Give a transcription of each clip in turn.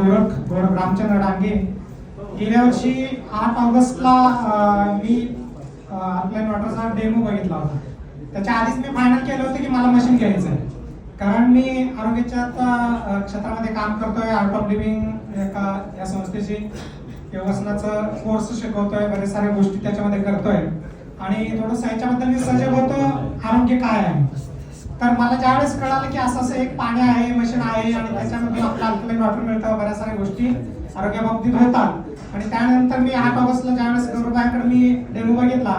गोरख रामचंद्र डांगे. गेल्या वर्षी 8 ऑगस्टला मी आपल्या वॉटरचा डेमो बघितला होता. त्याच्या आधीच मी फायनल केलं होतं की मला मशीन घ्यायचं आहे, कारण मी आरोग्याच्या क्षेत्रामध्ये काम करतोय. आर्ट ऑफ लिव्हिंग या संस्थेची योगासनाचं कोर्स शिकवतोय, बरेच साऱ्या गोष्टी त्याच्यामध्ये करतोय आणि थोडंसं ह्याच्याबद्दल मी सजग होतो आरोग्य काय आहे. तर मला ज्यावेळेस कळालं की असं एक पाणी आहे, मशीन आहे आणि त्याच्यामध्ये आपलं अल्कलाईन वॉटर मिळतं, बऱ्याच साऱ्या गोष्टी आरोग्याबाबतीत होतात. आणि त्यानंतर मी 8 ऑगस्टला ज्यावेळेस गौरवबाईंकडे मी डेमो बघितला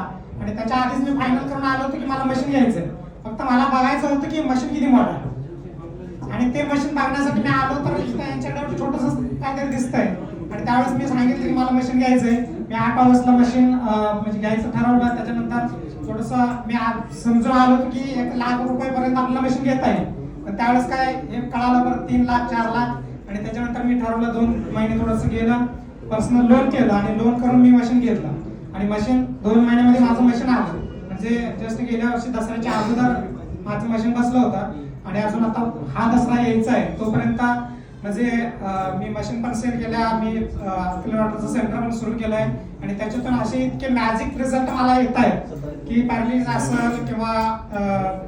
आणि त्याच्या आधीच मी फायनल करून आलो होतो की मला मशीन घ्यायचंय. फक्त मला बघायचं होतं की मशीन किती मोठं आहे आणि ते मशीन बघण्यासाठी मी आलो तर यांच्याकडे छोटंसं काहीतरी दिसतंय आणि त्यावेळेस मी सांगितलं की मला मशीन घ्यायचंय. मी 8 ऑगस्टला मशीन म्हणजे घ्यायचं ठरवलं. त्याच्यानंतर थोडंसं मी समजून आलो की 1 लाख रुपयेपर्यंत आपल्याला मशीन घेता येईल. तर त्यावेळेस काय कळालं बरं 3 लाख 4 लाख आणि त्याच्यानंतर मी ठरवलं 2 महिने थोडंसं गेलं, पर्सनल लोन केलं आणि लोन करून मी मशीन घेतलं आणि मशीन 2 महिन्यामध्ये माझं मशीन आलं. म्हणजे जस्ट गेल्या वर्षी दसऱ्याच्या अगोदर माझं मशीन बसलं होतं आणि अजून आता हा दसरा यायचा आहे तोपर्यंत म्हणजे मी मशीन पण सेल केल्या, मी वॉटरचं सेंटर पण सुरू केलंय आणि त्याच्यातून असे इतके मॅजिक रिझल्ट मला येत आहेत की पॅरालिसिस असेल किंवा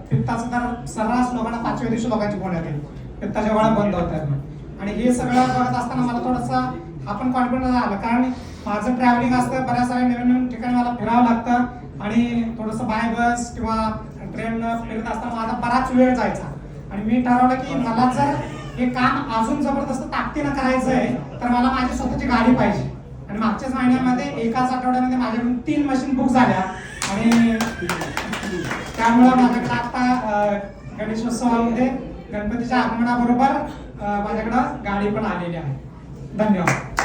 पित्ताचं तर सर्रास लोकांना 5व्या दिवशी लोकांची गोळ्या येते, पित्ताच्या गोळ्या बंद होतात आणि हे सगळं करत असताना मला थोडासा हा पण कॉन्फिडन्स आला, कारण माझं ट्रॅव्हलिंग असतं, बऱ्याच साऱ्या नवीन ठिकाणी मला फिरावं लागतं आणि थोडंसं बाय बस किंवा ट्रेननं फिरत असताना माझा बराच वेळ जायचा आणि मी ठरवलं की मला जर हे काम अजून जबरदस्त ताकदीनं करायचं आहे तर मला माझी स्वतःची गाडी पाहिजे. आणि मागच्याच महिन्यामध्ये एकाच आठवड्यामध्ये माझ्याकडून 3 मशीन बुक झाल्या आणि त्यामुळं माझ्याकडे आता गणेशोत्सवामध्ये गणपतीच्या आगमनाबरोबर माझ्याकडं गाडी पण आलेली आहे. धन्यवाद.